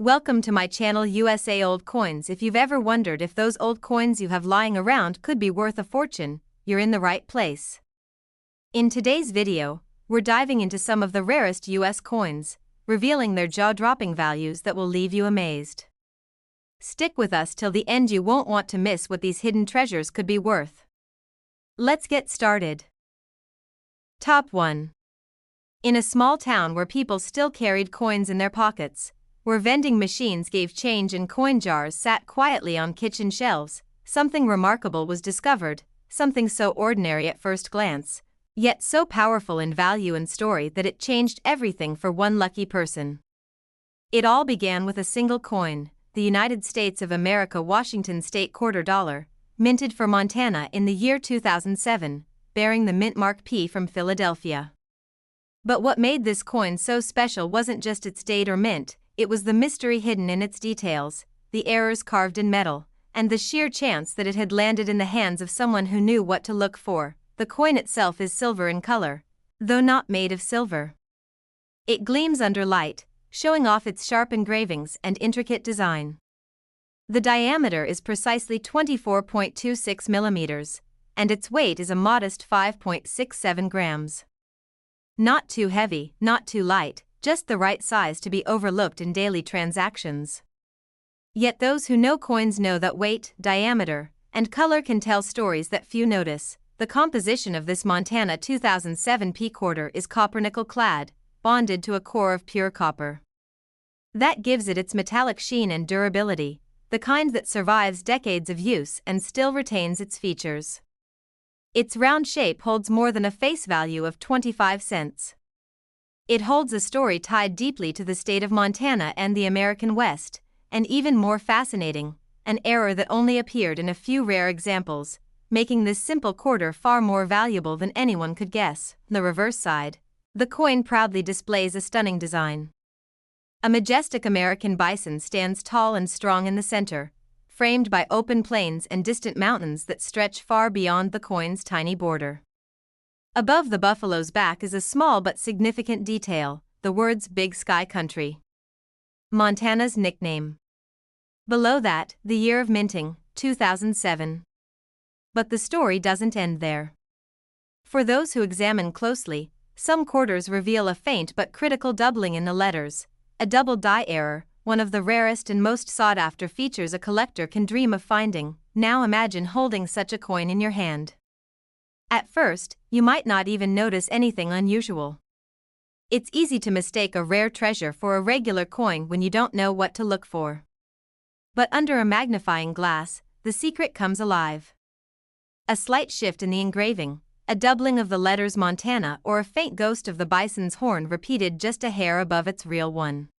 Welcome to my channel USA Old Coins. If you've ever wondered if those old coins you have lying around could be worth a fortune, you're in the right place. In today's video, we're diving into some of the rarest US coins, revealing their jaw-dropping values that will leave you amazed. Stick with us till the end, you won't want to miss what these hidden treasures could be worth. Let's get started. Top 1. In a small town where people still carried coins in their pockets, where vending machines gave change and coin jars sat quietly on kitchen shelves, something remarkable was discovered, something so ordinary at first glance, yet so powerful in value and story that it changed everything for one lucky person. It all began with a single coin, the United States of America Washington State $quarter, minted for Montana in the year 2007, bearing the mint mark P from Philadelphia. But what made this coin so special wasn't just its date or mint. It was the mystery hidden in its details, the errors carved in metal, and the sheer chance that it had landed in the hands of someone who knew what to look for. The coin itself is silver in color, though not made of silver. It gleams under light, showing off its sharp engravings and intricate design. The diameter is precisely 24.26 millimeters, and its weight is a modest 5.67 grams. Not too heavy, not too light, just the right size to be overlooked in daily transactions. Yet those who know coins know that weight, diameter, and color can tell stories that few notice. The composition of this Montana 2007 P quarter is copper nickel clad, bonded to a core of pure copper. That gives it its metallic sheen and durability, the kind that survives decades of use and still retains its features. Its round shape holds more than a face value of 25 cents. It holds a story tied deeply to the state of Montana and the American West, and even more fascinating, an error that only appeared in a few rare examples, making this simple quarter far more valuable than anyone could guess. The reverse side. The coin proudly displays a stunning design. A majestic American bison stands tall and strong in the center, framed by open plains and distant mountains that stretch far beyond the coin's tiny border. Above the buffalo's back is a small but significant detail, the words Big Sky Country, Montana's nickname. Below that, the year of minting, 2007. But the story doesn't end there. For those who examine closely, some quarters reveal a faint but critical doubling in the letters, a double die error, one of the rarest and most sought-after features a collector can dream of finding. Now imagine holding such a coin in your hand. At first, you might not even notice anything unusual. It's easy to mistake a rare treasure for a regular coin when you don't know what to look for. But under a magnifying glass, the secret comes alive. A slight shift in the engraving, a doubling of the letters Montana, or a faint ghost of the bison's horn repeated just a hair above its real one.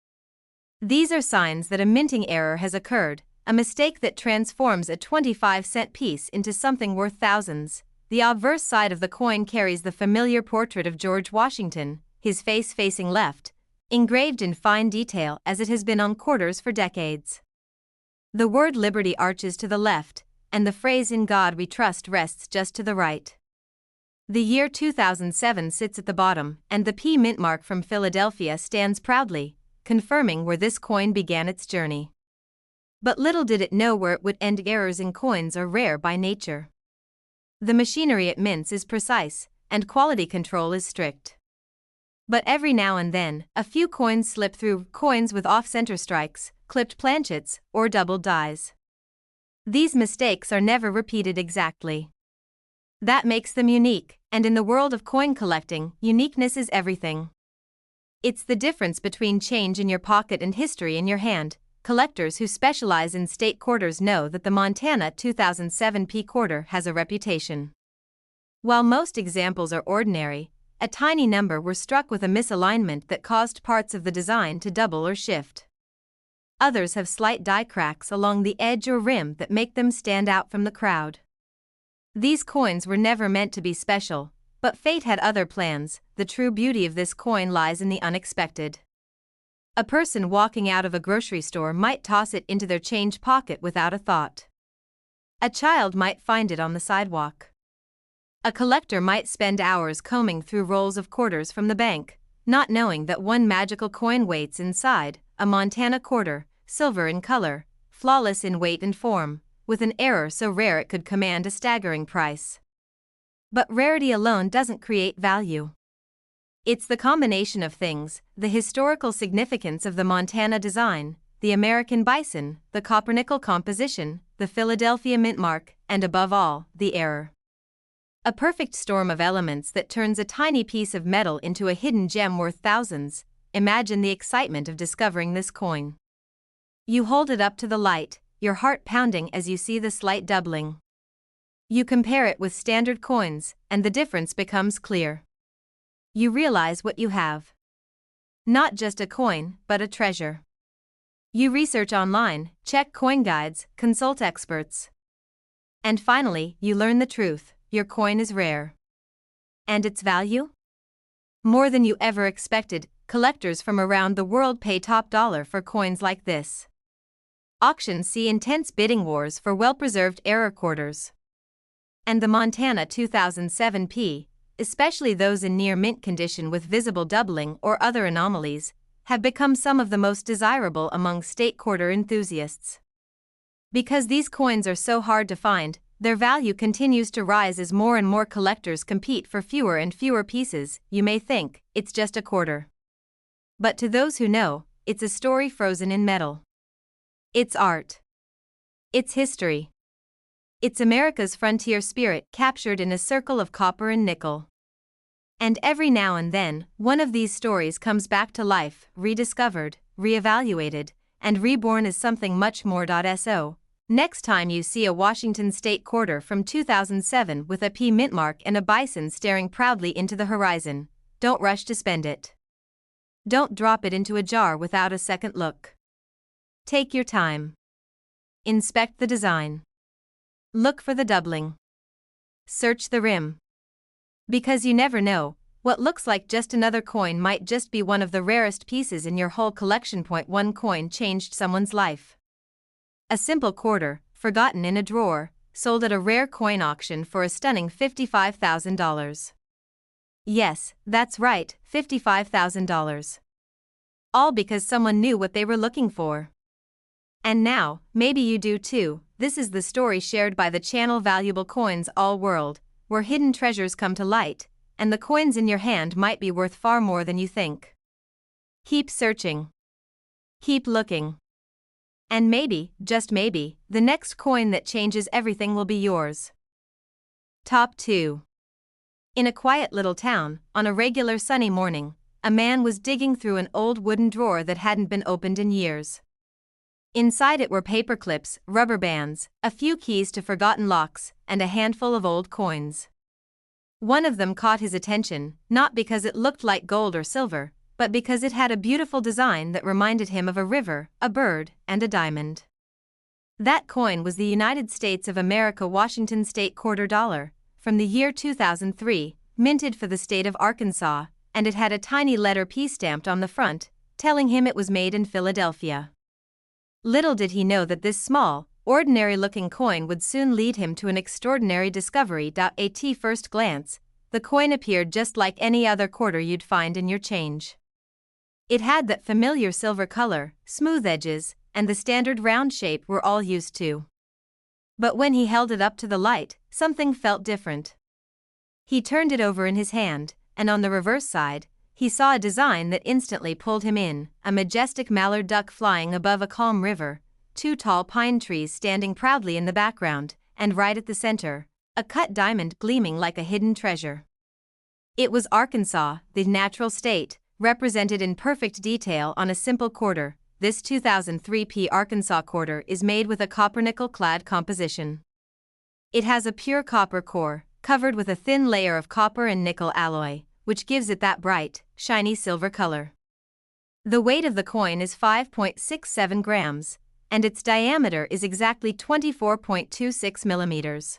These are signs that a minting error has occurred, a mistake that transforms a 25-cent piece into something worth thousands. The obverse side of the coin carries the familiar portrait of George Washington, his face facing left, engraved in fine detail as it has been on quarters for decades. The word Liberty arches to the left, and the phrase "In God We Trust" rests just to the right. The year 2007 sits at the bottom, and the P mint mark from Philadelphia stands proudly, confirming where this coin began its journey. But little did it know where it would end. Errors in coins are rare by nature. The machinery it mints is precise, and quality control is strict. But every now and then, a few coins slip through, coins with off-center strikes, clipped planchets, or doubled dies. These mistakes are never repeated exactly. That makes them unique, and in the world of coin collecting, uniqueness is everything. It's the difference between change in your pocket and history in your hand. Collectors who specialize in state quarters know that the Montana 2007 P quarter has a reputation. While most examples are ordinary, a tiny number were struck with a misalignment that caused parts of the design to double or shift. Others have slight die cracks along the edge or rim that make them stand out from the crowd. These coins were never meant to be special, but fate had other plans. The true beauty of this coin lies in the unexpected. A person walking out of a grocery store might toss it into their change pocket without a thought. A child might find it on the sidewalk. A collector might spend hours combing through rolls of quarters from the bank, not knowing that one magical coin waits inside, a Montana quarter, silver in color, flawless in weight and form, with an error so rare it could command a staggering price. But rarity alone doesn't create value. It's the combination of things: the historical significance of the Montana design, the American bison, the copper-nickel composition, the Philadelphia mint mark, and above all, the error. A perfect storm of elements that turns a tiny piece of metal into a hidden gem worth thousands. Imagine the excitement of discovering this coin. You hold it up to the light, your heart pounding as you see the slight doubling. You compare it with standard coins, and the difference becomes clear. You realize what you have. Not just a coin, but a treasure. You research online, check coin guides, consult experts. And finally, you learn the truth: your coin is rare. And its value? More than you ever expected. Collectors from around the world pay top dollar for coins like this. Auctions see intense bidding wars for well-preserved error quarters. And the Montana 2007 P, especially those in near mint condition with visible doubling or other anomalies, have become some of the most desirable among state quarter enthusiasts. Because these coins are so hard to find, their value continues to rise as more and more collectors compete for fewer and fewer pieces. You may think it's just a quarter. But to those who know, it's a story frozen in metal. It's art. It's history. It's America's frontier spirit captured in a circle of copper and nickel. And every now and then, one of these stories comes back to life, rediscovered, reevaluated, and reborn as something much more. So, next time you see a Washington State quarter from 2007 with a P mint mark and a bison staring proudly into the horizon, don't rush to spend it. Don't drop it into a jar without a second look. Take your time. Inspect the design. Look for the doubling. Search the rim. Because you never know, what looks like just another coin might just be one of the rarest pieces in your whole collection. One coin changed someone's life. A simple quarter, forgotten in a drawer, sold at a rare coin auction for a stunning $55,000. Yes, that's right, $55,000. All because someone knew what they were looking for. And now, maybe you do too. This is the story shared by the channel Valuable Coins All World, where hidden treasures come to light, and the coins in your hand might be worth far more than you think. Keep searching. Keep looking. And maybe, just maybe, the next coin that changes everything will be yours. Top 2. In a quiet little town, on a regular sunny morning, a man was digging through an old wooden drawer that hadn't been opened in years. Inside it were paper clips, rubber bands, a few keys to forgotten locks, and a handful of old coins. One of them caught his attention, not because it looked like gold or silver, but because it had a beautiful design that reminded him of a river, a bird, and a diamond. That coin was the United States of America Washington State quarter dollar, from the year 2003, minted for the state of Arkansas, and it had a tiny letter P stamped on the front, telling him it was made in Philadelphia. Little did he know that this small, ordinary-looking coin would soon lead him to an extraordinary discovery. At first glance, the coin appeared just like any other quarter you'd find in your change. It had that familiar silver color, smooth edges, and the standard round shape we're all used to. But when he held it up to the light, something felt different. He turned it over in his hand, and on the reverse side, he saw a design that instantly pulled him in: a majestic mallard duck flying above a calm river, two tall pine trees standing proudly in the background, and right at the center, a cut diamond gleaming like a hidden treasure. It was Arkansas, the natural state, represented in perfect detail on a simple quarter. This 2003 P Arkansas quarter is made with a copper-nickel-clad composition. It has a pure copper core, covered with a thin layer of copper and nickel alloy, which gives it that bright, shiny silver color. The weight of the coin is 5.67 grams, and its diameter is exactly 24.26 millimeters.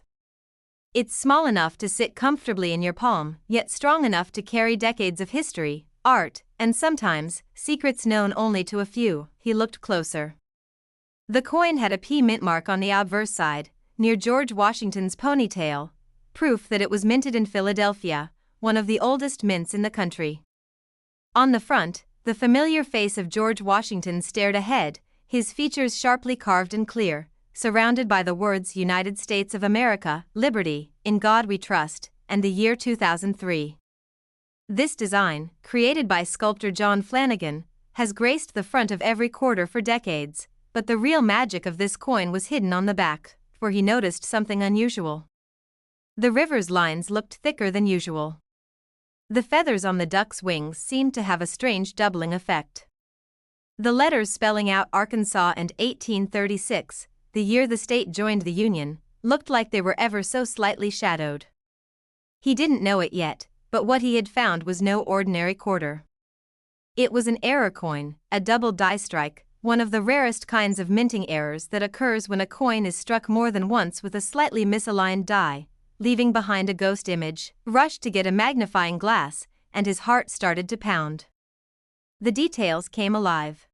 It's small enough to sit comfortably in your palm, yet strong enough to carry decades of history, art, and sometimes, secrets known only to a few. He looked closer. The coin had a P mint mark on the obverse side, near George Washington's ponytail, proof that it was minted in Philadelphia, one of the oldest mints in the country. On the front, the familiar face of George Washington stared ahead, his features sharply carved and clear, surrounded by the words United States of America, Liberty, In God We Trust, and the year 2003. This design, created by sculptor John Flanagan, has graced the front of every quarter for decades, but the real magic of this coin was hidden on the back, where he noticed something unusual. The river's lines looked thicker than usual. The feathers on the duck's wings seemed to have a strange doubling effect. The letters spelling out Arkansas and 1836, the year the state joined the Union, looked like they were ever so slightly shadowed. He didn't know it yet, but what he had found was no ordinary quarter. It was an error coin, a double die strike, one of the rarest kinds of minting errors that occurs when a coin is struck more than once with a slightly misaligned die, leaving behind a ghost image. Rushed to get a magnifying glass, and his heart started to pound. The details came alive.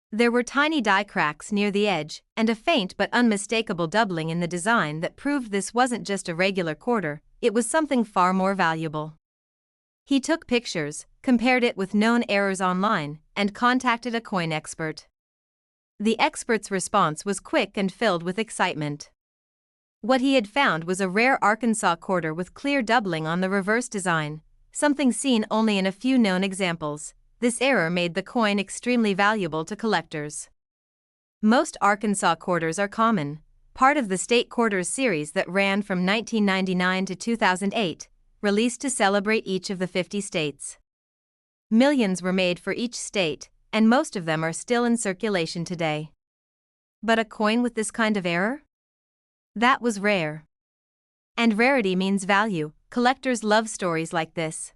There were tiny die cracks near the edge, and a faint but unmistakable doubling in the design that proved this wasn't just a regular quarter, it was something far more valuable. He took pictures, compared it with known errors online, and contacted a coin expert. The expert's response was quick and filled with excitement. What he had found was a rare Arkansas quarter with clear doubling on the reverse design, something seen only in a few known examples. This error made the coin extremely valuable to collectors. Most Arkansas quarters are common, part of the State Quarters series that ran from 1999 to 2008, released to celebrate each of the 50 states. Millions were made for each state, and most of them are still in circulation today. But a coin with this kind of error? That was rare. And rarity means value. Collectors love stories like this.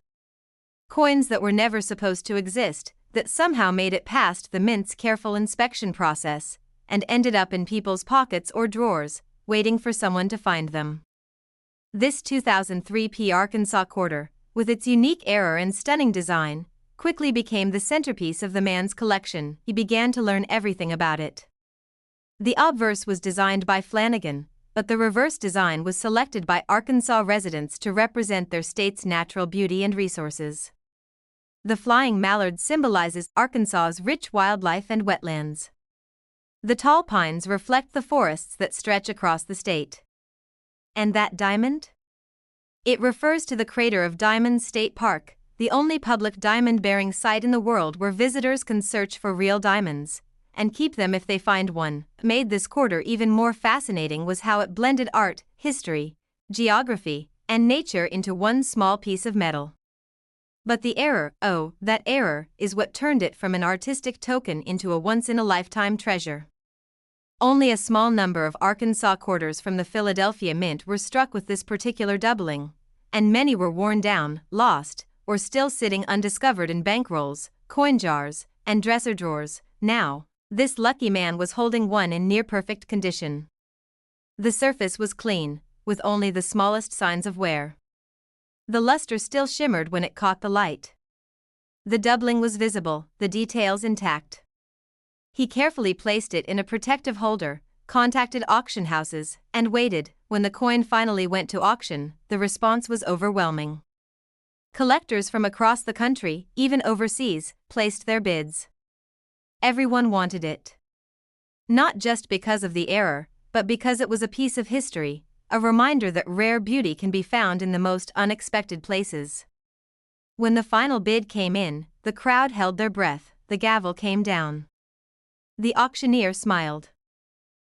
Coins that were never supposed to exist, that somehow made it past the mint's careful inspection process, and ended up in people's pockets or drawers, waiting for someone to find them. This 2003 Arkansas quarter, with its unique error and stunning design, quickly became the centerpiece of the man's collection. He began to learn everything about it. The obverse was designed by Flanagan, but the reverse design was selected by Arkansas residents to represent their state's natural beauty and resources. The flying mallard symbolizes Arkansas's rich wildlife and wetlands. The tall pines reflect the forests that stretch across the state. And that diamond? It refers to the crater of Diamond State Park, the only public diamond-bearing site in the world where visitors can search for real diamonds, and keep them if they find one. What made this quarter even more fascinating was how it blended art, history, geography, and nature into one small piece of metal. But the error, that error, is what turned it from an artistic token into a once-in-a-lifetime treasure. Only a small number of Arkansas quarters from the Philadelphia Mint were struck with this particular doubling, and many were worn down, lost, or still sitting undiscovered in bankrolls, coin jars, and dresser drawers. Now, this lucky man was holding one in near-perfect condition. The surface was clean, with only the smallest signs of wear. The luster still shimmered when it caught the light. The doubling was visible, the details intact. He carefully placed it in a protective holder, contacted auction houses, and waited. When the coin finally went to auction, the response was overwhelming. Collectors from across the country, even overseas, placed their bids. Everyone wanted it. Not just because of the error, but because it was a piece of history, a reminder that rare beauty can be found in the most unexpected places. When the final bid came in, the crowd held their breath, the gavel came down. The auctioneer smiled.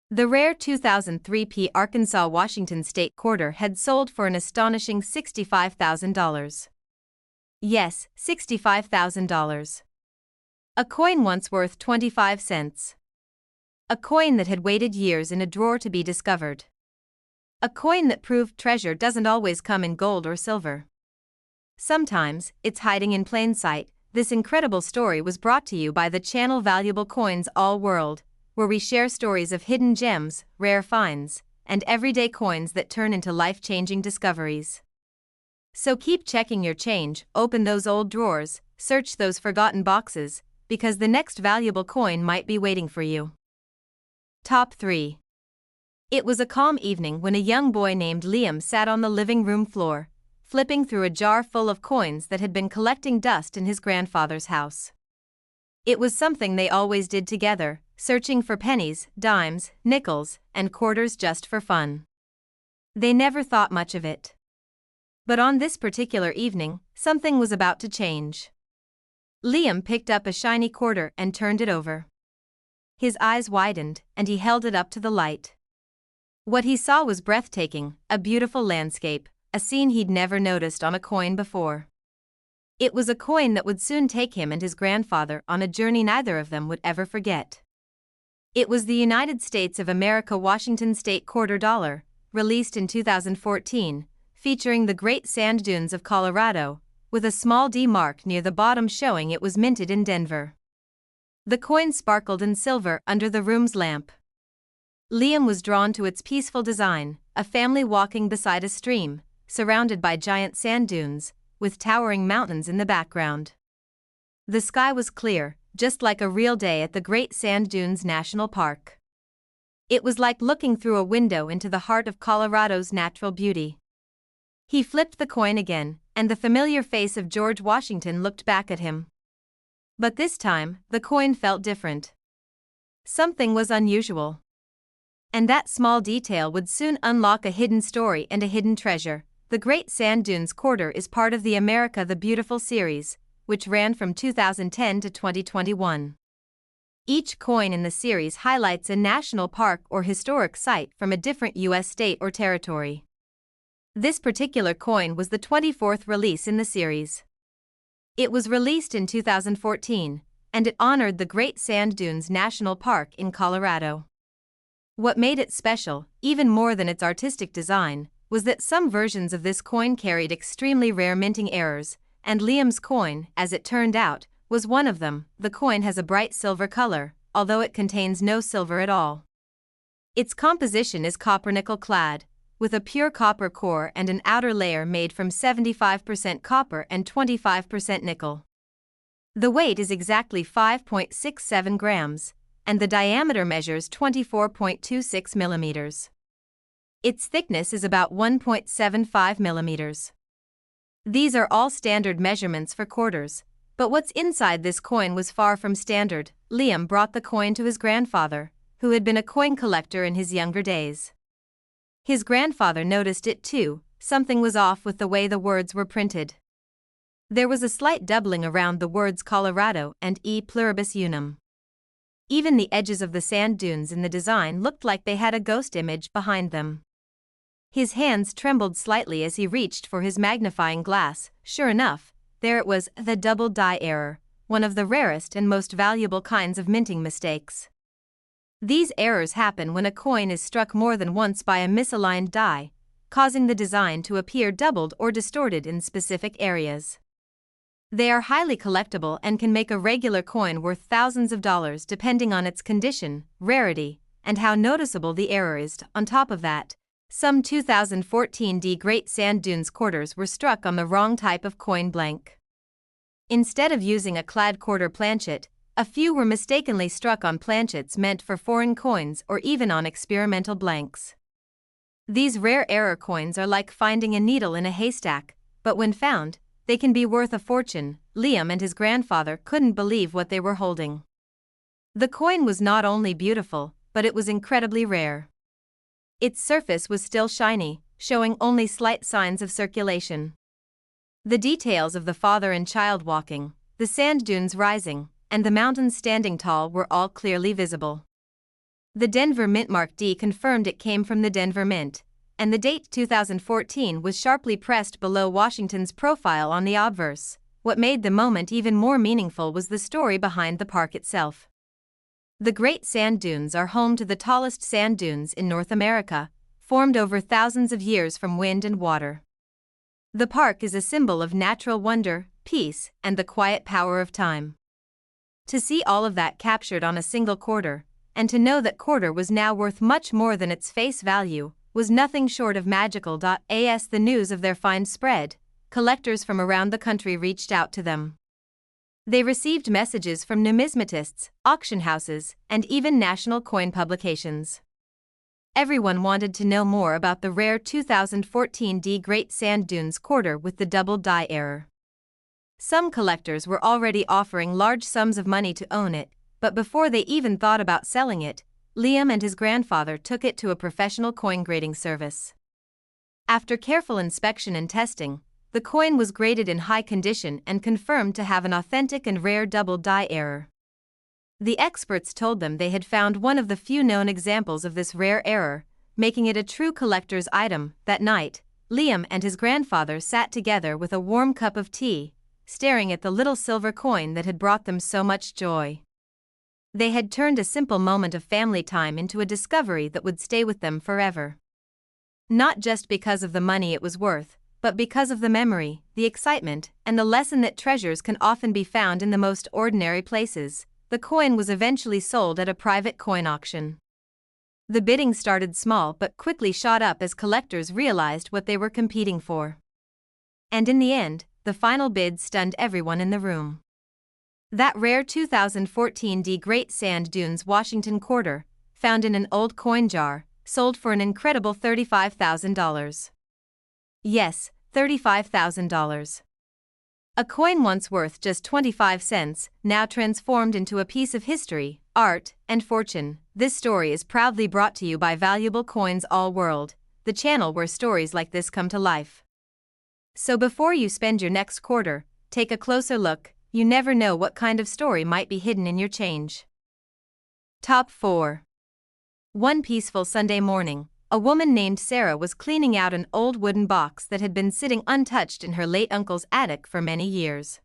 The rare 2003 Arkansas Washington State quarter had sold for an astonishing $65,000. Yes, $65,000. A coin once worth 25 cents. A coin that had waited years in a drawer to be discovered. A coin that proved treasure doesn't always come in gold or silver. Sometimes, it's hiding in plain sight. This incredible story was brought to you by the channel Valuable Coins All World, where we share stories of hidden gems, rare finds, and everyday coins that turn into life-changing discoveries. So keep checking your change, open those old drawers, search those forgotten boxes, because the next valuable coin might be waiting for you. Top 3. It was a calm evening when a young boy named Liam sat on the living room floor, flipping through a jar full of coins that had been collecting dust in his grandfather's house. It was something they always did together, searching for pennies, dimes, nickels, and quarters just for fun. They never thought much of it. But on this particular evening, something was about to change. Liam picked up a shiny quarter and turned it over. His eyes widened, and he held it up to the light. What he saw was breathtaking, a beautiful landscape, a scene he'd never noticed on a coin before. It was a coin that would soon take him and his grandfather on a journey neither of them would ever forget. It was the United States of America Washington State Quarter Dollar, released in 2014, featuring the Great Sand Dunes of Colorado, with a small D mark near the bottom showing it was minted in Denver. The coin sparkled in silver under the room's lamp. Liam was drawn to its peaceful design, a family walking beside a stream, surrounded by giant sand dunes, with towering mountains in the background. The sky was clear, just like a real day at the Great Sand Dunes National Park. It was like looking through a window into the heart of Colorado's natural beauty. He flipped the coin again, and the familiar face of George Washington looked back at him. But this time, the coin felt different. Something was unusual. And that small detail would soon unlock a hidden story and a hidden treasure. The Great Sand Dunes Quarter is part of the America the Beautiful series, which ran from 2010 to 2021. Each coin in the series highlights a national park or historic site from a different U.S. state or territory. This particular coin was the 24th release in the series. It was released in 2014, and it honored the Great Sand Dunes National Park in Colorado. What made it special, even more than its artistic design, was that some versions of this coin carried extremely rare minting errors, and Liam's coin, as it turned out, was one of them. The coin has a bright silver color, although it contains no silver at all. Its composition is copper-nickel clad, with a pure copper core and an outer layer made from 75% copper and 25% nickel. The weight is exactly 5.67 grams, and the diameter measures 24.26 millimeters. Its thickness is about 1.75 millimeters. These are all standard measurements for quarters, but what's inside this coin was far from standard. Liam brought the coin to his grandfather, who had been a coin collector in his younger days. His grandfather noticed it too. Something was off with the way the words were printed. There was a slight doubling around the words Colorado and E pluribus unum. Even the edges of the sand dunes in the design looked like they had a ghost image behind them. His hands trembled slightly as he reached for his magnifying glass. Sure enough, there it was, the double die error, one of the rarest and most valuable kinds of minting mistakes. These errors happen when a coin is struck more than once by a misaligned die, causing the design to appear doubled or distorted in specific areas. They are highly collectible and can make a regular coin worth thousands of dollars depending on its condition, rarity, and how noticeable the error is. On top of that, some 2014 Great Sand Dunes quarters were struck on the wrong type of coin blank. Instead of using a clad quarter planchet, a few were mistakenly struck on planchets meant for foreign coins or even on experimental blanks. These rare error coins are like finding a needle in a haystack, but when found, they can be worth a fortune. Liam and his grandfather couldn't believe what they were holding. The coin was not only beautiful, but it was incredibly rare. Its surface was still shiny, showing only slight signs of circulation. The details of the father and child walking, the sand dunes rising, and the mountains standing tall were all clearly visible. The Denver Mint Mark D confirmed it came from the Denver Mint, and the date 2014 was sharply pressed below Washington's profile on the obverse. What made the moment even more meaningful was the story behind the park itself. The Great Sand Dunes are home to the tallest sand dunes in North America, formed over thousands of years from wind and water. The park is a symbol of natural wonder, peace, and the quiet power of time. To see all of that captured on a single quarter, and to know that quarter was now worth much more than its face value, was nothing short of magical. As the news of their find spread, collectors from around the country reached out to them. They received messages from numismatists, auction houses, and even national coin publications. Everyone wanted to know more about the rare 2014 Great Sand Dunes quarter with the double die error. Some collectors were already offering large sums of money to own it, but before they even thought about selling it, Liam and his grandfather took it to a professional coin grading service. After careful inspection and testing, the coin was graded in high condition and confirmed to have an authentic and rare double die error. The experts told them they had found one of the few known examples of this rare error, making it a true collector's item. That night, Liam and his grandfather sat together with a warm cup of tea, staring at the little silver coin that had brought them so much joy. They had turned a simple moment of family time into a discovery that would stay with them forever. Not just because of the money it was worth, but because of the memory, the excitement, and the lesson that treasures can often be found in the most ordinary places. The coin was eventually sold at a private coin auction. The bidding started small but quickly shot up as collectors realized what they were competing for. And in the end, the final bid stunned everyone in the room. That rare 2014 Great Sand Dunes Washington quarter, found in an old coin jar, sold for an incredible $35,000. Yes, $35,000. A coin once worth just 25 cents, now transformed into a piece of history, art, and fortune. This story is proudly brought to you by Valuable Coins All World, the channel where stories like this come to life. So before you spend your next quarter, take a closer look. You never know what kind of story might be hidden in your change. Top 4. One peaceful Sunday morning, a woman named Sarah was cleaning out an old wooden box that had been sitting untouched in her late uncle's attic for many years.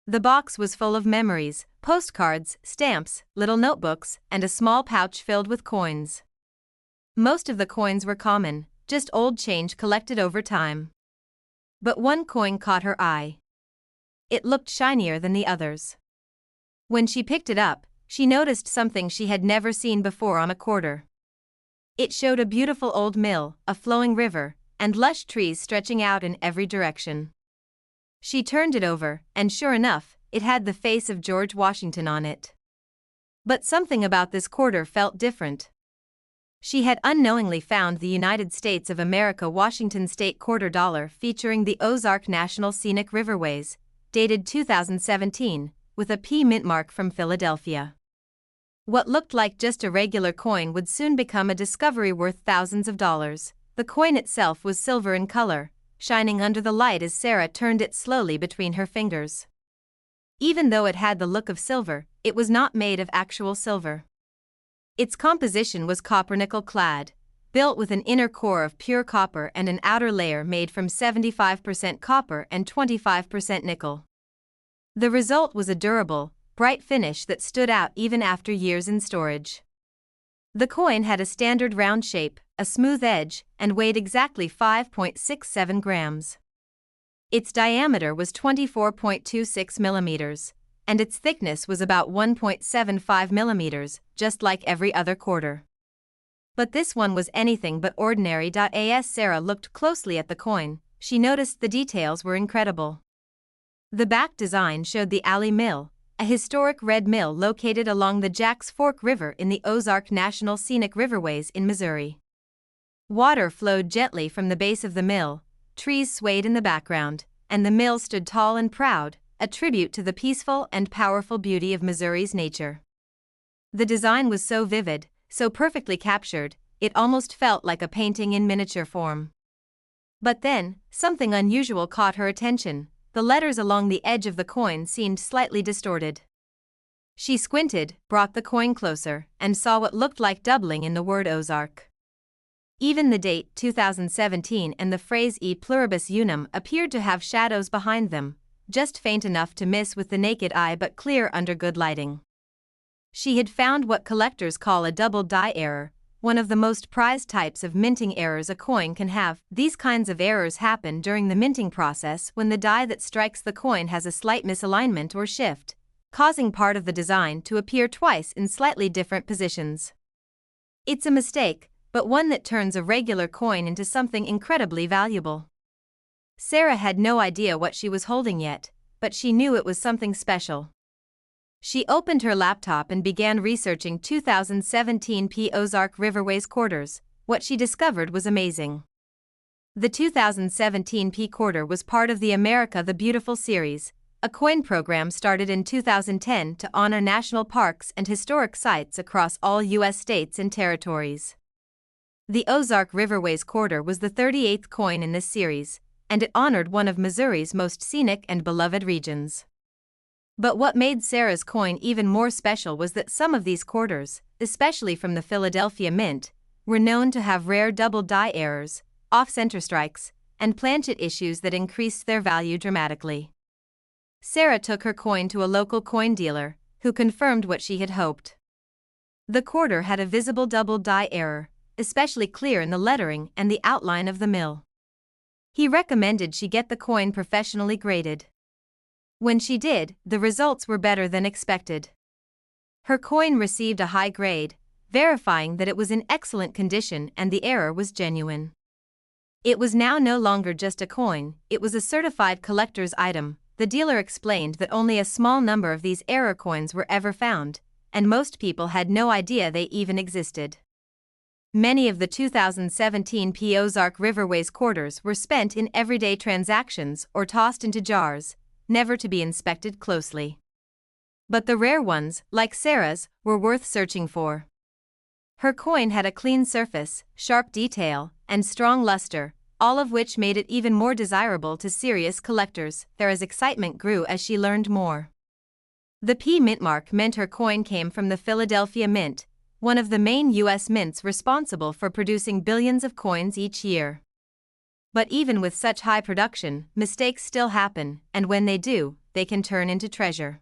The box was full of memories, postcards, stamps, little notebooks, and a small pouch filled with coins. Most of the coins were common, just old change collected over time. But one coin caught her eye. It looked shinier than the others. When she picked it up, she noticed something she had never seen before on a quarter. It showed a beautiful old mill, a flowing river, and lush trees stretching out in every direction. She turned it over, and sure enough, it had the face of George Washington on it. But something about this quarter felt different. She had unknowingly found the United States of America Washington State quarter dollar featuring the Ozark National Scenic Riverways, dated 2017, with a P mint mark from Philadelphia. What looked like just a regular coin would soon become a discovery worth thousands of dollars. The coin itself was silver in color, shining under the light as Sarah turned it slowly between her fingers. Even though it had the look of silver, it was not made of actual silver. Its composition was copper-nickel clad, built with an inner core of pure copper and an outer layer made from 75% copper and 25% nickel. The result was a durable, bright finish that stood out even after years in storage. The coin had a standard round shape, a smooth edge, and weighed exactly 5.67 grams. Its diameter was 24.26 millimeters, and its thickness was about 1.75 millimeters, just like every other quarter. But this one was anything but ordinary. As Sarah looked closely at the coin, she noticed the details were incredible. The back design showed the Alley Mill, a historic red mill located along the Jack's Fork River in the Ozark National Scenic Riverways in Missouri. Water flowed gently from the base of the mill, trees swayed in the background, and the mill stood tall and proud, a tribute to the peaceful and powerful beauty of Missouri's nature. The design was so vivid, so perfectly captured, it almost felt like a painting in miniature form. But then, something unusual caught her attention. The letters along the edge of the coin seemed slightly distorted. She squinted, brought the coin closer, and saw what looked like doubling in the word Ozark. Even the date, 2017, and the phrase E pluribus unum appeared to have shadows behind them, just faint enough to miss with the naked eye but clear under good lighting. She had found what collectors call a double die error, one of the most prized types of minting errors a coin can have. These kinds of errors happen during the minting process when the die that strikes the coin has a slight misalignment or shift, causing part of the design to appear twice in slightly different positions. It's a mistake, but one that turns a regular coin into something incredibly valuable. Sarah had no idea what she was holding yet, but she knew it was something special. She opened her laptop and began researching 2017 P Ozark Riverways quarters. What she discovered was amazing. The 2017 P quarter was part of the America the Beautiful series, a coin program started in 2010 to honor national parks and historic sites across all U.S. states and territories. The Ozark Riverways quarter was the 38th coin in this series, and it honored one of Missouri's most scenic and beloved regions. But what made Sarah's coin even more special was that some of these quarters, especially from the Philadelphia Mint, were known to have rare double die errors, off-center strikes, and planchet issues that increased their value dramatically. Sarah took her coin to a local coin dealer, who confirmed what she had hoped. The quarter had a visible double die error, especially clear in the lettering and the outline of the mill. He recommended she get the coin professionally graded. When she did, the results were better than expected. Her coin received a high grade, verifying that it was in excellent condition and the error was genuine. It was now no longer just a coin, it was a certified collector's item. The dealer explained that only a small number of these error coins were ever found, and most people had no idea they even existed. Many of the 2017 Ozark Riverways quarters were spent in everyday transactions or tossed into jars, never to be inspected closely. But the rare ones, like Sarah's, were worth searching for. Her coin had a clean surface, sharp detail, and strong luster, all of which made it even more desirable to serious collectors. Sarah's excitement grew as she learned more. The P mint mark meant her coin came from the Philadelphia Mint, one of the main U.S. mints responsible for producing billions of coins each year. But even with such high production, mistakes still happen, and when they do, they can turn into treasure.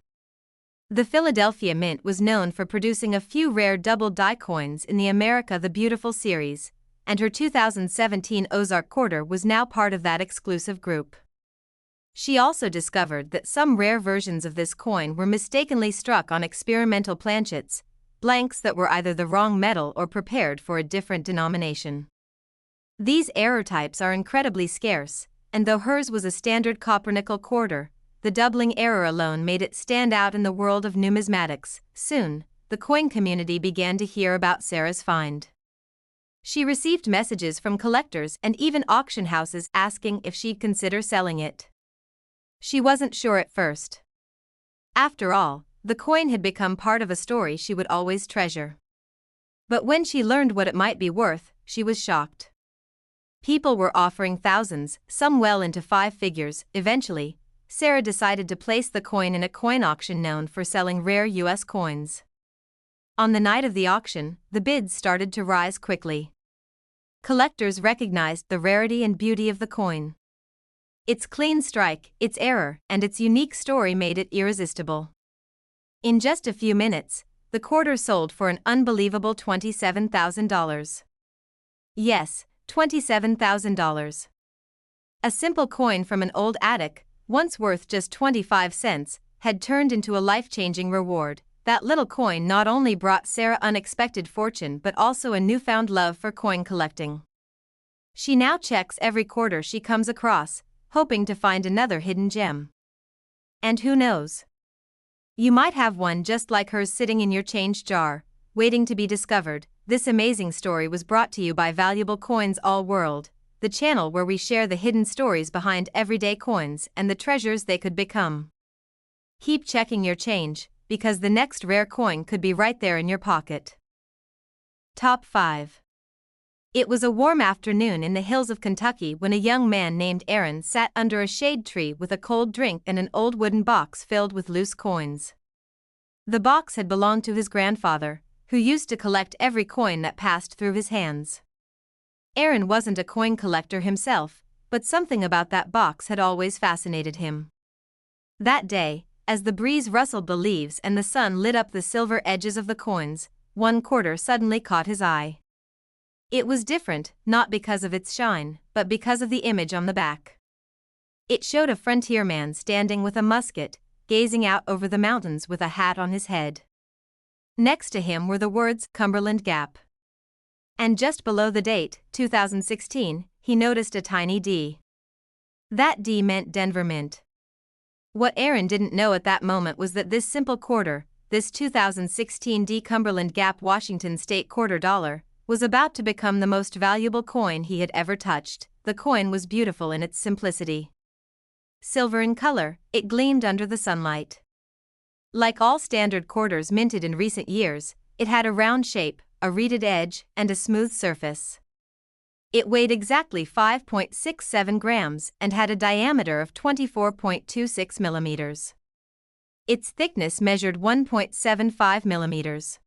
The Philadelphia Mint was known for producing a few rare double die coins in the America the Beautiful series, and her 2017 Ozark quarter was now part of that exclusive group. She also discovered that some rare versions of this coin were mistakenly struck on experimental planchets, blanks that were either the wrong metal or prepared for a different denomination. These error types are incredibly scarce, and though hers was a standard copper-nickel quarter, the doubling error alone made it stand out in the world of numismatics. Soon, the coin community began to hear about Sarah's find. She received messages from collectors and even auction houses asking if she'd consider selling it. She wasn't sure at first. After all, the coin had become part of a story she would always treasure. But when she learned what it might be worth, she was shocked. People were offering thousands, some well into 5 figures. Eventually, Sarah decided to place the coin in a coin auction known for selling rare U.S. coins. On the night of the auction, the bids started to rise quickly. Collectors recognized the rarity and beauty of the coin. Its clean strike, its error, and its unique story made it irresistible. In just a few minutes, the quarter sold for an unbelievable $27,000. Yes, $27,000. A simple coin from an old attic, once worth just 25 cents, had turned into a life-changing reward. That little coin not only brought Sarah unexpected fortune but also a newfound love for coin collecting. She now checks every quarter she comes across, hoping to find another hidden gem. And who knows? You might have one just like hers sitting in your change jar, waiting to be discovered. This amazing story was brought to you by Valuable Coins All World, the channel where we share the hidden stories behind everyday coins and the treasures they could become. Keep checking your change, because the next rare coin could be right there in your pocket. Top 5. It was a warm afternoon in the hills of Kentucky when a young man named Aaron sat under a shade tree with a cold drink and an old wooden box filled with loose coins. The box had belonged to his grandfather, who used to collect every coin that passed through his hands. Aaron wasn't a coin collector himself, but something about that box had always fascinated him. That day, as the breeze rustled the leaves and the sun lit up the silver edges of the coins, one quarter suddenly caught his eye. It was different, not because of its shine, but because of the image on the back. It showed a frontierman standing with a musket, gazing out over the mountains with a hat on his head. Next to him were the words Cumberland Gap. And just below the date, 2016, he noticed a tiny D. That D meant Denver Mint. What Aaron didn't know at that moment was that this simple quarter, this 2016 D Cumberland Gap Washington State quarter dollar, was about to become the most valuable coin he had ever touched. The coin was beautiful in its simplicity. silver in color, it gleamed under the sunlight. Like all standard quarters minted in recent years, it had a round shape, a reeded edge, and a smooth surface. It weighed exactly 5.67 grams and had a diameter of 24.26 millimeters. Its thickness measured 1.75 millimeters.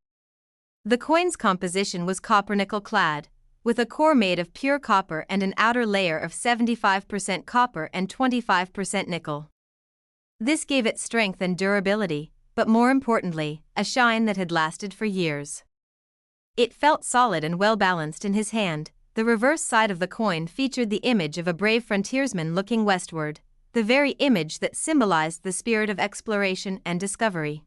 The coin's composition was copper-nickel clad, with a core made of pure copper and an outer layer of 75% copper and 25% nickel. This gave it strength and durability, but more importantly, a shine that had lasted for years. It felt solid and well-balanced in his hand. The reverse side of the coin featured the image of a brave frontiersman looking westward, the very image that symbolized the spirit of exploration and discovery.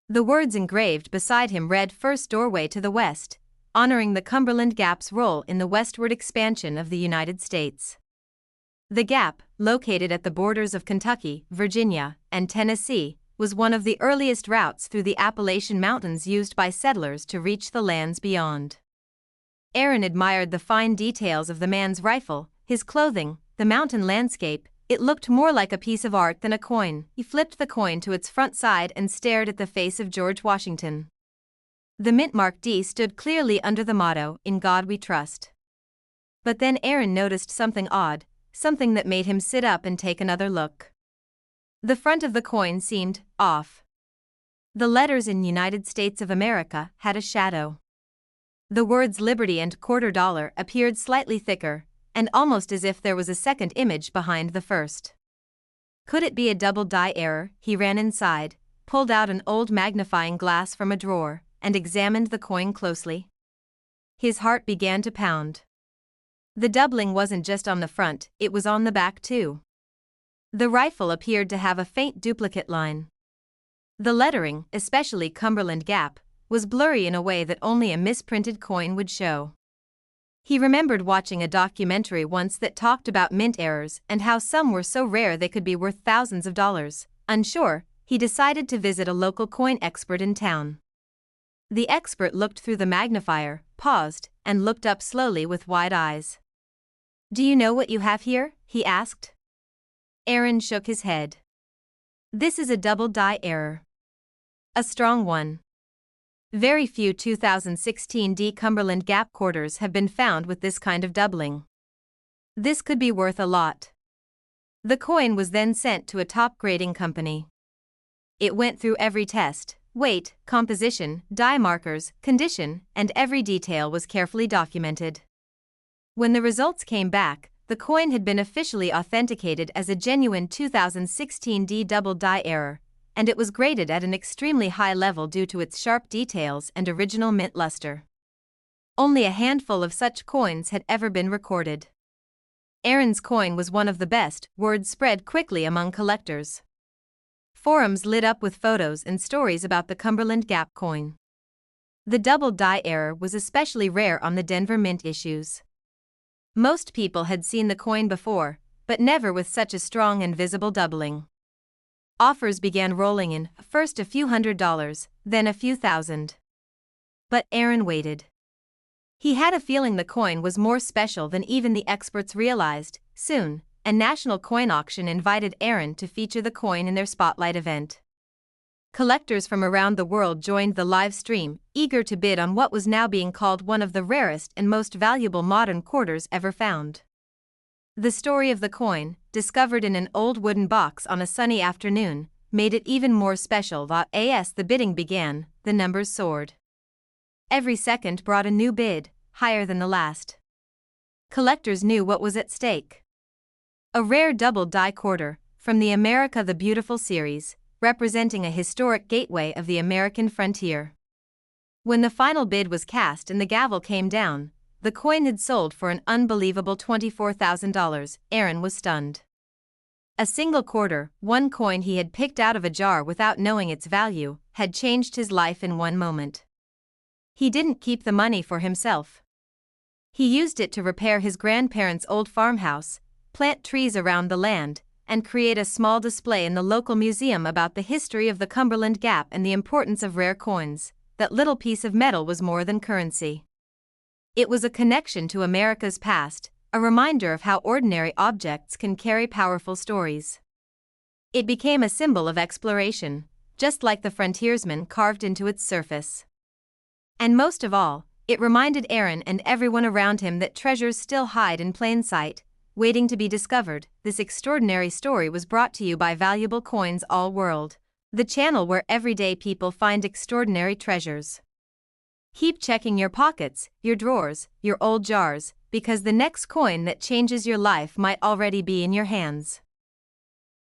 The words engraved beside him read "First Doorway to the West," honoring the Cumberland Gap's role in the westward expansion of the United States. The Gap, located at the borders of Kentucky, Virginia, and Tennessee, was one of the earliest routes through the Appalachian Mountains used by settlers to reach the lands beyond. Aaron admired the fine details of the man's rifle, his clothing, the mountain landscape. It looked more like a piece of art than a coin. He flipped the coin to its front side and stared at the face of George Washington. The mint mark D stood clearly under the motto, "In God We Trust." But then Aaron noticed something odd, something that made him sit up and take another look. The front of the coin seemed off. The letters in United States of America had a shadow. The words Liberty and Quarter Dollar appeared slightly thicker, and almost as if there was a second image behind the first. Could it be a double die error? He ran inside, pulled out an old magnifying glass from a drawer, and examined the coin closely. His heart began to pound. The doubling wasn't just on the front, it was on the back too. The rifle appeared to have a faint duplicate line. The lettering, especially Cumberland Gap, was blurry in a way that only a misprinted coin would show. He remembered watching a documentary once that talked about mint errors and how some were so rare they could be worth thousands of dollars. Unsure, he decided to visit a local coin expert in town. The expert looked through the magnifier, paused, and looked up slowly with wide eyes. "Do you know what you have here?" he asked. Aaron shook his head. "This is a double die error. A strong one. Very few 2016 D Cumberland Gap quarters have been found with this kind of doubling. This could be worth a lot." The coin was then sent to a top grading company. It went through every test: weight, composition, die markers, condition, and every detail was carefully documented. When the results came back, the coin had been officially authenticated as a genuine 2016 D double die error, and it was graded at an extremely high level due to its sharp details and original mint luster. Only a handful of such coins had ever been recorded. Aaron's coin was one of the best. Word spread quickly among collectors. Forums lit up with photos and stories about the Cumberland Gap coin. The double die error was especially rare on the Denver Mint issues. Most people had seen the coin before, but never with such a strong and visible doubling. Offers began rolling in, first a few $100s, then a few thousand. But Aaron waited. He had a feeling the coin was more special than even the experts realized. Soon, a national coin auction invited Aaron to feature the coin in their spotlight event. Collectors from around the world joined the live stream, eager to bid on what was now being called one of the rarest and most valuable modern quarters ever found. The story of the coin, discovered in an old wooden box on a sunny afternoon, made it even more special. As the bidding began, the numbers soared. Every second brought a new bid, higher than the last. Collectors knew what was at stake. A rare double die quarter, from the America the Beautiful series, representing a historic gateway of the American frontier. When the final bid was cast and the gavel came down, the coin had sold for an unbelievable $24,000. Aaron was stunned. A single quarter, one coin he had picked out of a jar without knowing its value, had changed his life in one moment. He didn't keep the money for himself. He used it to repair his grandparents' old farmhouse, plant trees around the land, and create a small display in the local museum about the history of the Cumberland Gap and the importance of rare coins. That little piece of metal was more than currency. It was a connection to America's past, a reminder of how ordinary objects can carry powerful stories. It became a symbol of exploration, just like the frontiersman carved into its surface. And most of all, it reminded Aaron and everyone around him that treasures still hide in plain sight, waiting to be discovered. This extraordinary story was brought to you by Valuable Coins All World, the channel where everyday people find extraordinary treasures. Keep checking your pockets, your drawers, your old jars, because the next coin that changes your life might already be in your hands.